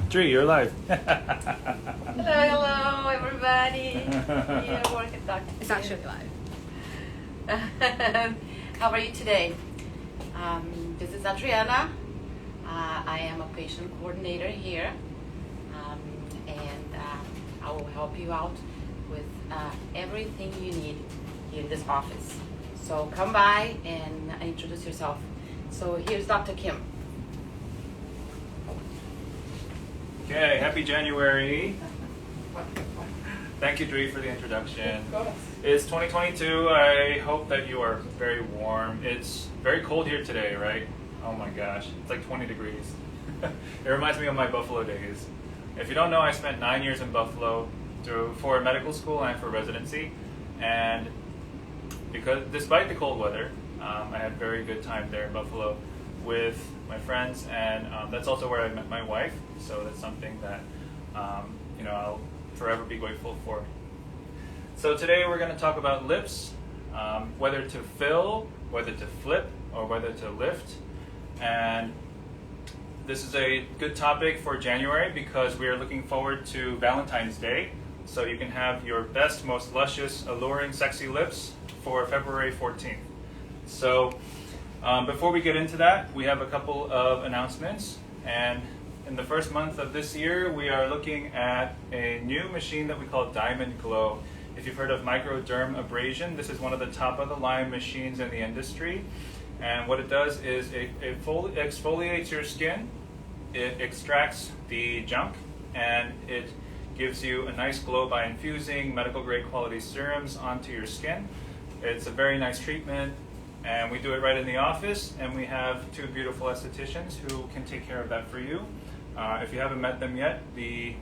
Tree, you're live. Hello, everybody. Yeah, work and talk. It's actually live. How are you today? This is Adriana. I am a patient coordinator here, and I will help you out with everything you need here in this office. So come by and introduce yourself. So here's Dr. Kim. Okay, happy January. Thank you, Dree, for the introduction. It's 2022. I hope that you are very warm. It's very cold here today, right? Oh my gosh, it's like 20 degrees. It reminds me of my Buffalo days. If you don't know, I spent 9 years in Buffalo for medical school and for residency. And because despite the cold weather, I had a very good time there in Buffalo with my friends, and that's also where I met my wife. So that's something that I'll forever be grateful for. So today we're going to talk about lips, whether to fill, whether to flip, or whether to lift. And this is a good topic for January because we are looking forward to Valentine's Day. So you can have your best, most luscious, alluring, sexy lips for February 14th. So before we get into that, we have a couple of announcements. And in the first month of this year, we are looking at a new machine that we call Diamond Glow. If you've heard of microderm abrasion, this is one of the top of the line machines in the industry. And what it does is it exfoliates your skin, it extracts the junk, and it gives you a nice glow by infusing medical grade quality serums onto your skin. It's a very nice treatment, and we do it right in the office, and we have two beautiful estheticians who can take care of that for you. If you haven't met them yet, the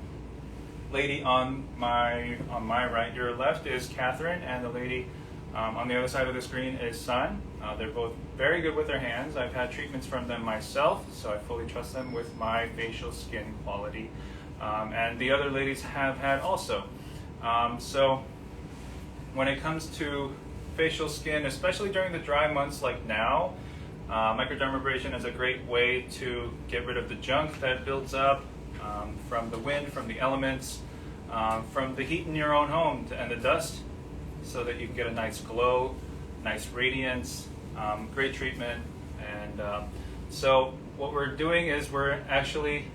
lady on my right, your left, is Catherine, and the lady on the other side of the screen is Sun. They're both very good with their hands. I've had treatments from them myself, so I fully trust them with my facial skin quality. And the other ladies have had also. So when it comes to facial skin, especially during the dry months like now, microdermabrasion is a great way to get rid of the junk that builds up from the wind, from the elements, from the heat in your own home and the dust, so that you can get a nice glow, nice radiance, great treatment. And so what we're doing is we're actually,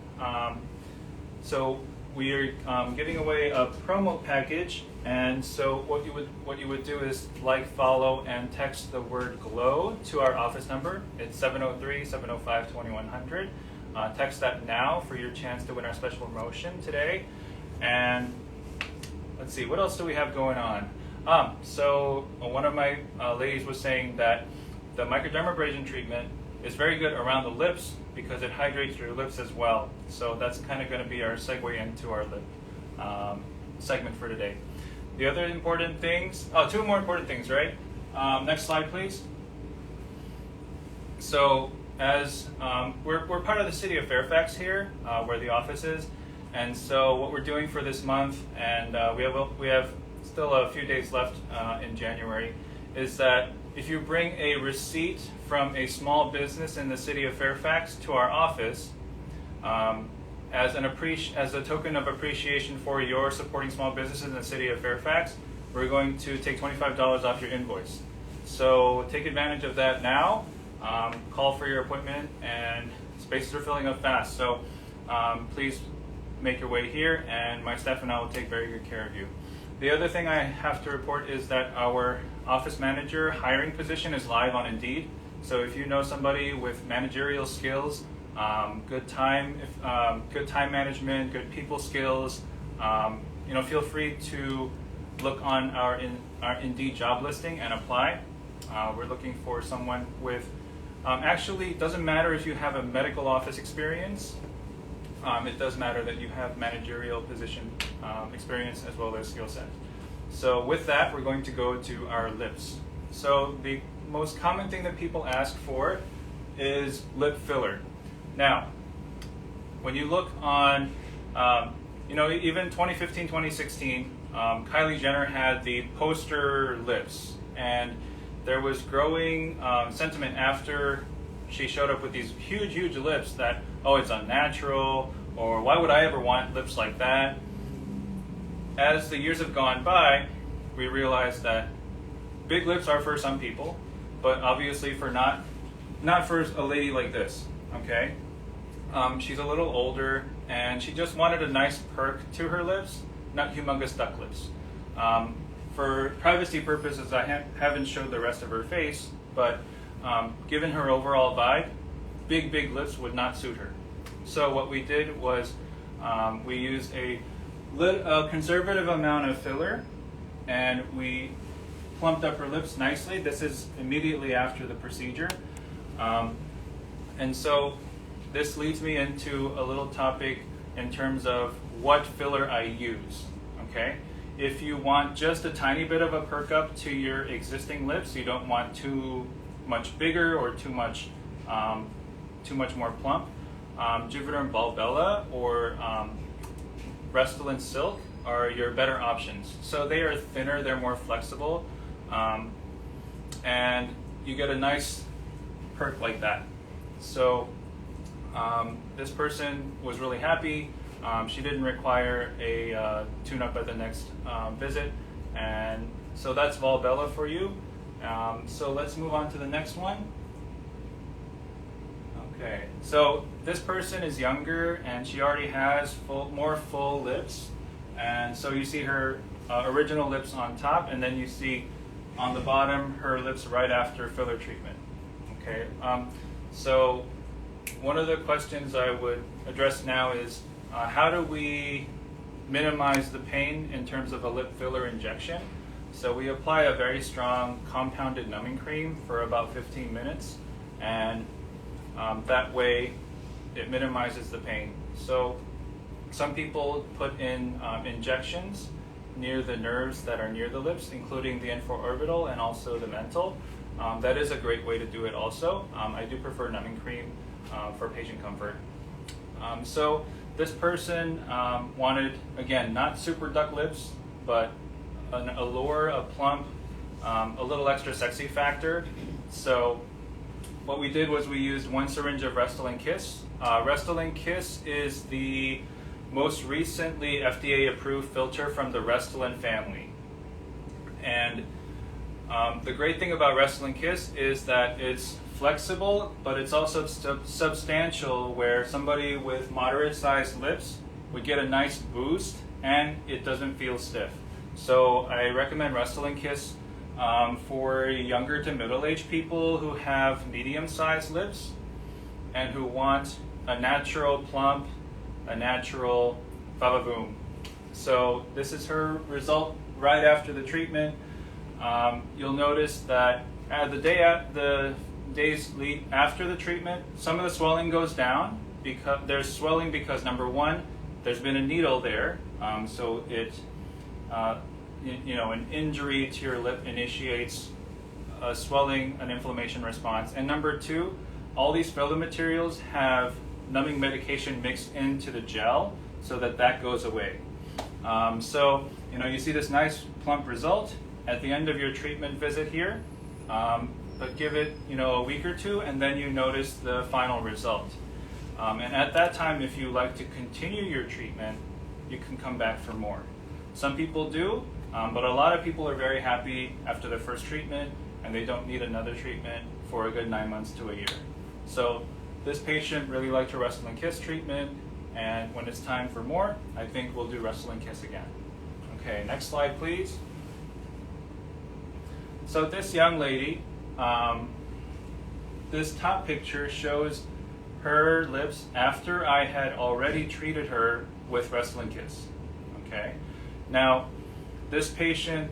we are giving away a promo package. And so what you would do is like, follow, and text the word GLOW to our office number. It's 703-705-2100. Text that now for your chance to win our special promotion today. And let's see, what else do we have going on? So one of my ladies was saying that the microdermabrasion treatment is very good around the lips because it hydrates your lips as well. So that's kind of going to be our segue into our lip segment for today. The other important things, two more important things, right? Next slide, please. So as we're part of the city of Fairfax here, where the office is. And so what we're doing for this month, and we have still a few days left in January, is that if you bring a receipt from a small business in the city of Fairfax to our office, as a token of appreciation for your supporting small businesses in the city of Fairfax, we're going to take $25 off your invoice. So take advantage of that now. Call for your appointment, and spaces are filling up fast. So please make your way here, and my staff and I will take very good care of you. The other thing I have to report is that our office manager hiring position is live on Indeed. So if you know somebody with managerial skills, good time management, good people skills, feel free to look on our Indeed job listing and apply. We're looking for someone with, actually, it doesn't matter if you have a medical office experience. It does matter that you have managerial position experience as well as skill set. So with that, we're going to go to our lips. So the most common thing that people ask for is lip filler. Now, when you look on, even 2015, 2016, Kylie Jenner had the poster lips, and there was growing sentiment after she showed up with these huge lips that oh, it's unnatural, or why would I ever want lips like that? As the years have gone by, we realized that big lips are for some people, but obviously for not for a lady like this, okay? She's a little older, and she just wanted a nice perk to her lips, not humongous duck lips. For privacy purposes, I haven't showed the rest of her face, but given her overall vibe, big lips would not suit her. So what we did was we used a conservative amount of filler, and we plumped up her lips nicely. This is immediately after the procedure. And so this leads me into a little topic in terms of what filler I use, okay? If you want just a tiny bit of a perk up to your existing lips, you don't want too much bigger or too much more plump, Juvederm Balbella or Restylane Silk are your better options. So they are thinner, they're more flexible, and you get a nice perk like that. So this person was really happy. She didn't require a tune-up at the next visit, and so that's Balbella for you. So let's move on to the next one. Okay, so this person is younger, and she already has more full lips, and so you see her original lips on top, and then you see on the bottom her lips right after filler treatment. Okay, so one of the questions I would address now is how do we minimize the pain in terms of a lip filler injection? So we apply a very strong compounded numbing cream for about 15 minutes, and that way it minimizes the pain. So some people put in injections near the nerves that are near the lips, including the infraorbital and also the mental. That is a great way to do it also. I do prefer numbing cream for patient comfort. So this person wanted, again, not super duck lips, but an allure, a plump, a little extra sexy factor. So what we did was we used 1 syringe of Restylane Kiss. Restylane Kiss is the most recently FDA approved filter from the Restylane family. And the great thing about Restylane Kiss is that it's flexible, but it's also substantial, where somebody with moderate sized lips would get a nice boost and it doesn't feel stiff. So I recommend Restylane Kiss for younger to middle-aged people who have medium-sized lips and who want a natural plump, a natural va-va-voom. So this is her result right after the treatment. You'll notice that the days after the treatment, some of the swelling goes down because there's swelling because, number one, there's been a needle there, so it an injury to your lip initiates a swelling, an inflammation response. And number two, all these filler materials have numbing medication mixed into the gel so that goes away. So you see this nice plump result at the end of your treatment visit here, but give it a week or two, and then you notice the final result. And at that time, if you like to continue your treatment, you can come back for more. Some people do, but a lot of people are very happy after their first treatment, and they don't need another treatment for a good 9 months to a year. So this patient really liked her Restylane Kiss treatment, and when it's time for more, I think we'll do Restylane Kiss again. Okay, next slide, please. So this young lady, this top picture shows her lips after I had already treated her with Restylane Kiss. Okay, now this patient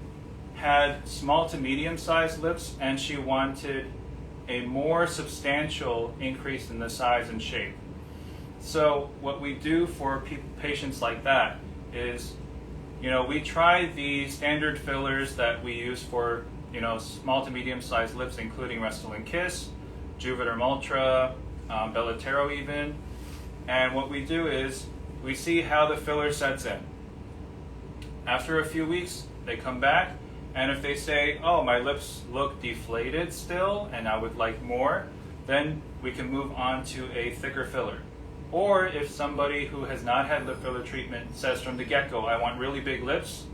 had small to medium-sized lips, and she wanted a more substantial increase in the size and shape. So what we do for patients like that is, we try the standard fillers that we use for small to medium-sized lips, including Restylane Kiss, Juvederm Ultra, Bellatero even. And what we do is we see how the filler sets in. After a few weeks, they come back, and if they say, oh, my lips look deflated still and I would like more, then we can move on to a thicker filler. Or if somebody who has not had lip filler treatment says from the get-go, I want really big lips,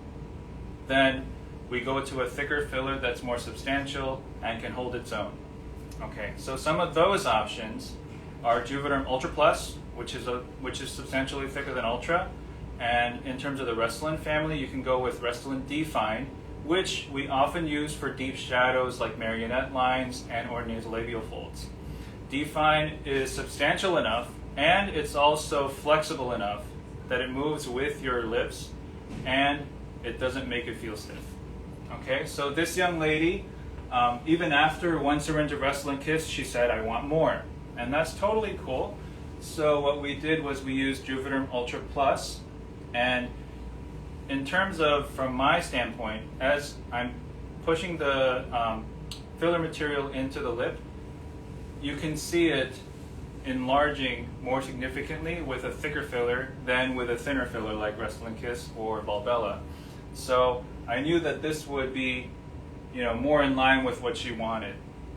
then we go to a thicker filler that's more substantial and can hold its own. Okay, so some of those options are Juvederm Ultra Plus, which is substantially thicker than Ultra, and in terms of the Restylane family, you can go with Restylane Define, which we often use for deep shadows like marionette lines and or nasolabial folds. Define is substantial enough, and it's also flexible enough that it moves with your lips and it doesn't make it feel stiff. Okay, so this young lady, even after one syringe of Restylane Kiss, she said, I want more. And that's totally cool. So what we did was we used Juvederm Ultra Plus, and in terms of, from my standpoint, as I'm pushing the filler material into the lip, you can see it enlarging more significantly with a thicker filler than with a thinner filler like Restylane Kiss or Volbella. So I knew that this would be, more in line with what she wanted.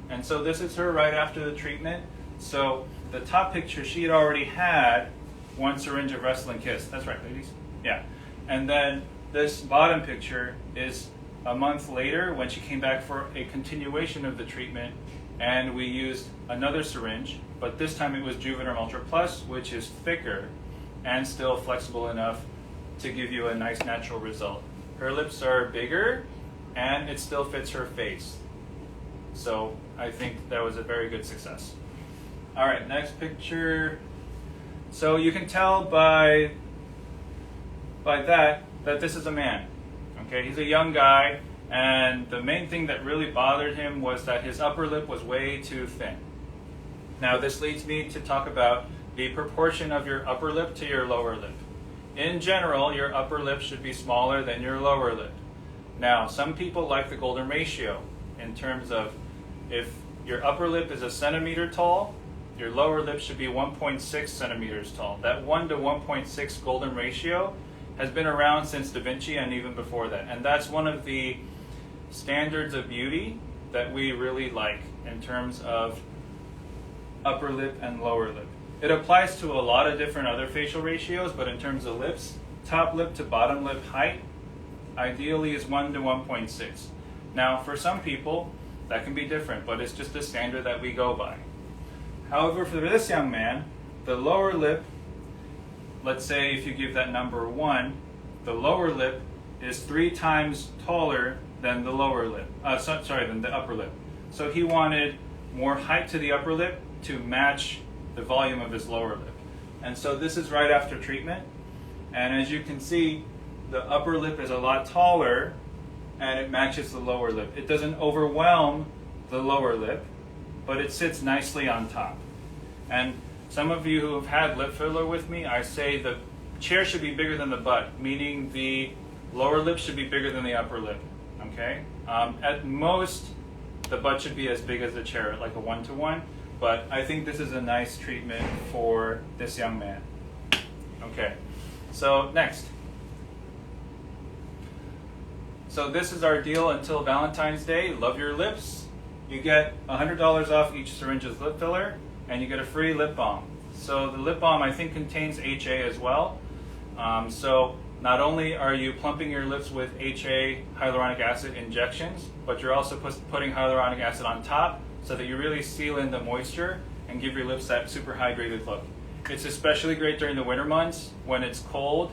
And so this is her right after the treatment. So the top picture, she had already had one syringe of Restylane Kiss. That's right, ladies. Yeah. And then this bottom picture is a month later when she came back for a continuation of the treatment, and we used another syringe, but this time it was Juvederm Ultra Plus, which is thicker and still flexible enough to give you a nice natural result. Her lips are bigger and it still fits her face. So I think that was a very good success. All right, next picture. So you can tell by that this is a man. Okay, he's a young guy, and the main thing that really bothered him was that his upper lip was way too thin. Now this leads me to talk about the proportion of your upper lip to your lower lip. In general, your upper lip should be smaller than your lower lip. Now, some people like the golden ratio in terms of if your upper lip is 1 centimeter tall, your lower lip should be 1.6 centimeters tall. That 1 to 1.6 golden ratio has been around since Da Vinci and even before that. And that's one of the standards of beauty that we really like in terms of upper lip and lower lip. It applies to a lot of different other facial ratios, but in terms of lips, top lip to bottom lip height ideally is 1 to 1.6. Now, for some people, that can be different, but it's just a standard that we go by. However, for this young man, the lower lip, let's say if you give that number 1, the lower lip is 3 times taller than the lower lip, than the upper lip. So he wanted more height to the upper lip to match the volume of his lower lip. And so this is right after treatment. And as you can see, the upper lip is a lot taller and it matches the lower lip. It doesn't overwhelm the lower lip, but it sits nicely on top. And some of you who have had lip filler with me, I say the chair should be bigger than the butt, meaning the lower lip should be bigger than the upper lip. Okay? At most, the butt should be as big as the chair, like a 1-to-1. But I think this is a nice treatment for this young man. Okay, so next. So this is our deal until Valentine's Day. Love your lips. You get $100 off each syringe of lip filler, and you get a free lip balm. So the lip balm, I think, contains HA as well. So not only are you plumping your lips with HA hyaluronic acid injections, but you're also putting hyaluronic acid on top, so that you really seal in the moisture and give your lips that super hydrated look. It's especially great during the winter months when it's cold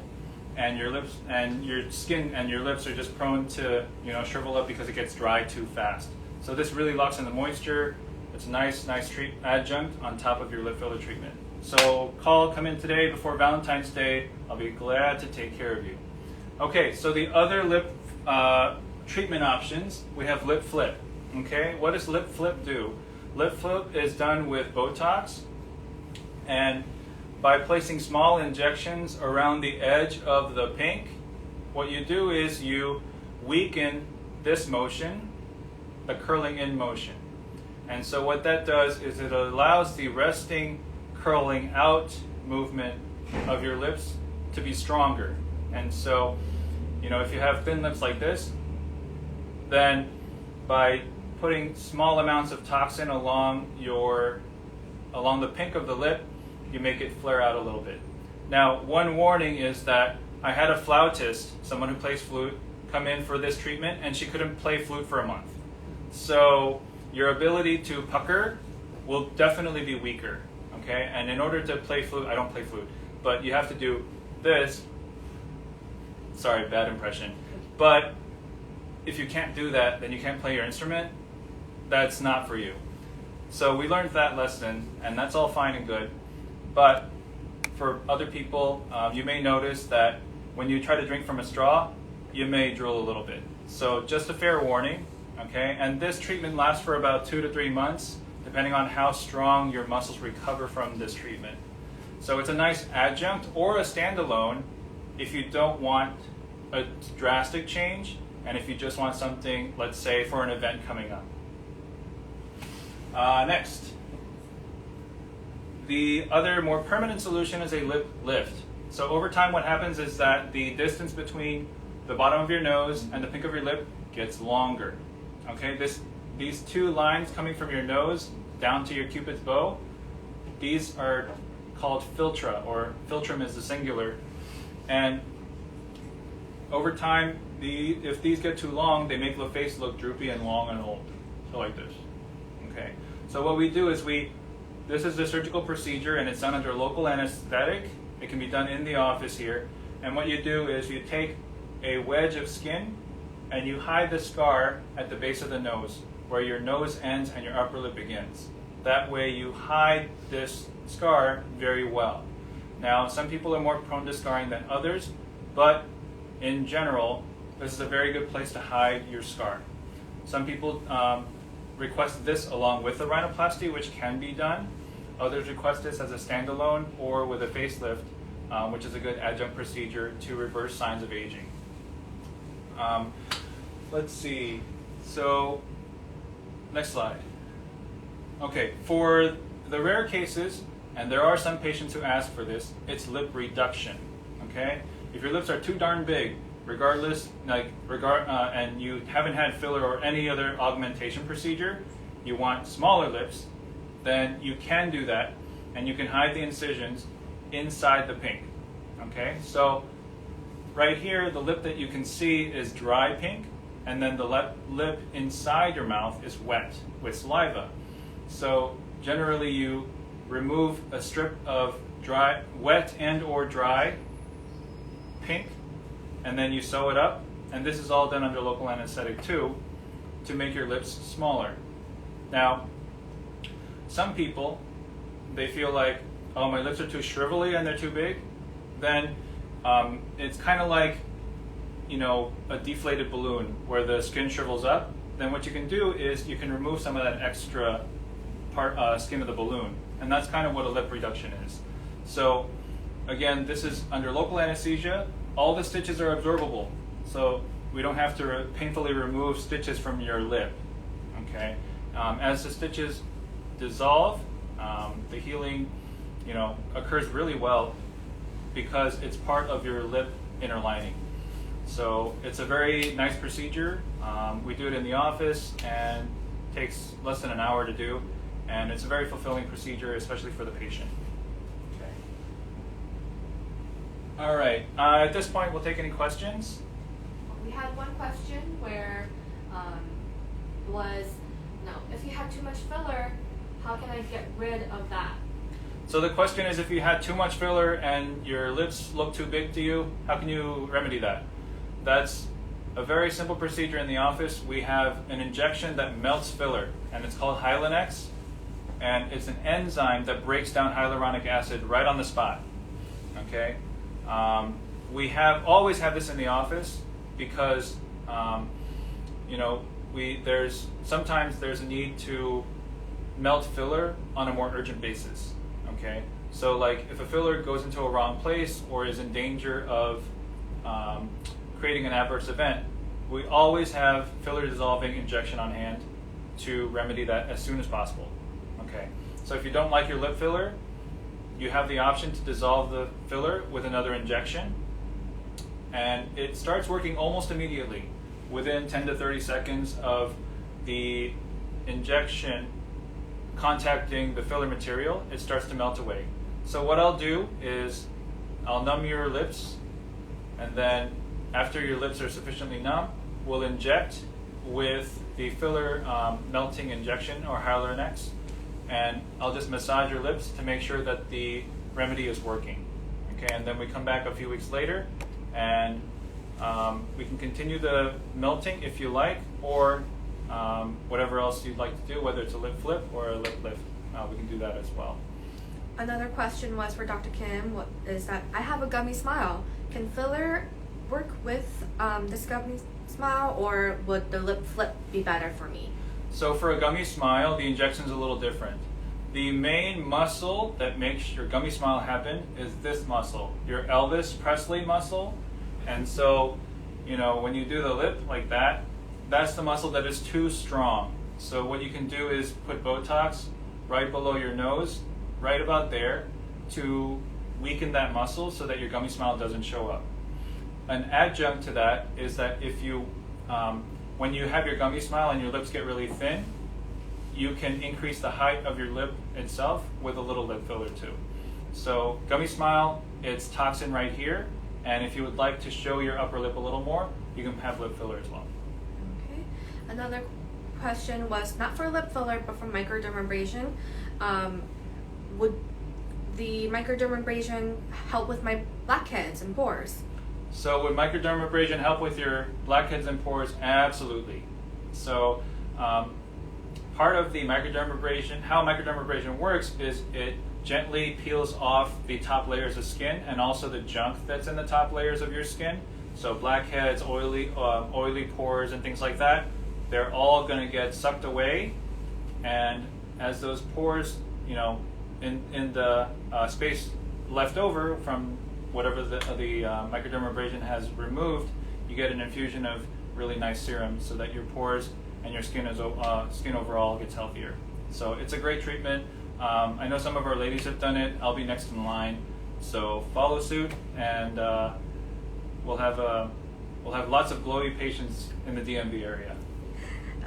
and your lips and your skin and your lips are just prone to shrivel up because it gets dry too fast. So this really locks in the moisture. It's a nice adjunct on top of your lip filler treatment. So come in today before Valentine's Day. I'll be glad to take care of you. Okay, so the other lip treatment options, we have lip flip. Okay, what does lip flip do? Lip flip is done with Botox, and by placing small injections around the edge of the pink, what you do is you weaken this motion, the curling in motion. And so what that does is it allows the resting curling out movement of your lips to be stronger. And so, if you have thin lips like this, then by putting small amounts of toxin along the pink of the lip, you make it flare out a little bit. Now, one warning is that I had a flautist, someone who plays flute, come in for this treatment, and she couldn't play flute for a month. So your ability to pucker will definitely be weaker, okay? And in order to play flute, I don't play flute, but you have to do this. Sorry, bad impression. But if you can't do that, then you can't play your instrument. That's not for you. So we learned that lesson, and that's all fine and good. But for other people, you may notice that when you try to drink from a straw, you may drool a little bit. So just a fair warning, okay? And this treatment lasts for about 2 to 3 months, depending on how strong your muscles recover from this treatment. So it's a nice adjunct or a standalone if you don't want a drastic change, and if you just want something, let's say, for an event coming up. Next, the other more permanent solution is a lip lift. So over time what happens is that the distance between the bottom of your nose and the pink of your lip gets longer. Okay, these two lines coming from your nose down to your cupid's bow, these are called filtra, or filtrum is the singular. And over time, if these get too long, they make the face look droopy and long and old. So like this. Okay. So what we do is this is a surgical procedure, and it's done under local anesthetic. It can be done in the office here. And what you do is you take a wedge of skin and you hide the scar at the base of the nose, where your nose ends and your upper lip begins. That way you hide this scar very well. Now, some people are more prone to scarring than others, but in general, this is a very good place to hide your scar. Some people request this along with the rhinoplasty, which can be done. Others request this as a standalone or with a facelift, which is a good adjunct procedure to reverse signs of aging. Let's see. So, next slide. Okay, for the rare cases, and there are some patients who ask for this, it's lip reduction. Okay, if your lips are too darn big, regardless, and you haven't had filler or any other augmentation procedure, you want smaller lips, then you can do that, and you can hide the incisions inside the pink. Okay, so right here, the lip that you can see is dry pink, and then the lip inside your mouth is wet with saliva. So generally you remove a strip of wet and or dry pink, and then you sew it up, and this is all done under local anesthetic too, to make your lips smaller. Now, some people, they feel like, oh, my lips are too shrivelly and they're too big. Then it's kind of like, a deflated balloon where the skin shrivels up. Then what you can do is you can remove some of that extra skin of the balloon, and that's kind of what a lip reduction is. So again, this is under local anesthesia. All the stitches are absorbable, so we don't have to painfully remove stitches from your lip. Okay, as the stitches dissolve, the healing, occurs really well because it's part of your lip inner lining. So it's a very nice procedure. We do it in the office and it takes less than an hour to do, and it's a very fulfilling procedure, especially for the patient. Okay. All right. At this point, we'll take any questions. We had one question where if you had too much filler, how can I get rid of that? So the question is, if you had too much filler and your lips look too big to you, how can you remedy that? That's a very simple procedure in the office. We have an injection that melts filler, and it's called Hylenex, and it's an enzyme that breaks down hyaluronic acid right on the spot. Okay, we always have this in the office because sometimes there's a need to melt filler on a more urgent basis. Okay, so like if a filler goes into a wrong place or is in danger of creating an adverse event, we always have filler dissolving injection on hand to remedy that as soon as possible. Okay, so if you don't like your lip filler, you have the option to dissolve the filler with another injection, and it starts working almost immediately. Within 10 to 30 seconds of the injection contacting the filler material, it starts to melt away. So what I'll do is I'll numb your lips, and then after your lips are sufficiently numb, we'll inject with the filler melting injection or Hyaluronics, and I'll just massage your lips to make sure that the remedy is working. Okay, and then we come back a few weeks later, and we can continue the melting if you like, or whatever else you'd like to do, whether it's a lip flip or a lip lift, we can do that as well. Another question was for Dr. Kim, is that I have a gummy smile. Can filler work with this gummy smile, or would the lip flip be better for me? So for a gummy smile, the injection's a little different. The main muscle that makes your gummy smile happen is this muscle, your Elvis Presley muscle. And so, you know, when you do the lip like that, that's the muscle that is too strong. So what you can do is put Botox right below your nose, right about there, to weaken that muscle so that your gummy smile doesn't show up. An adjunct to that is that if you, when you have your gummy smile and your lips get really thin, you can increase the height of your lip itself with a little lip filler too. So gummy smile, it's toxin right here, and if you would like to show your upper lip a little more, you can have lip filler as well. Okay. Another question was not for lip filler but for microdermabrasion. Would the microdermabrasion help with my blackheads and pores? So would microdermabrasion help with your blackheads and pores? Absolutely. So part of the microdermabrasion, how microdermabrasion works is it gently peels off the top layers of skin and also the junk that's in the top layers of your skin. So blackheads, oily pores and things like that, they're all going to get sucked away, and as those pores, you know, in the space left over from whatever the microdermabrasion has removed, you get an infusion of really nice serum so that your pores and your skin overall gets healthier. So it's a great treatment. I know some of our ladies have done it. I'll be next in line. So follow suit, and we'll have lots of glowy patients in the DMV area.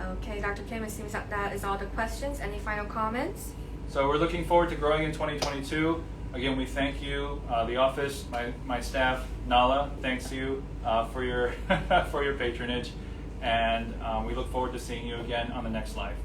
Okay, Dr. Kim, it seems that is all the questions. Any final comments? So we're looking forward to growing in 2022. Again, we thank you, the office, my staff, Nala, thanks you for your for your patronage, and we look forward to seeing you again on the next live.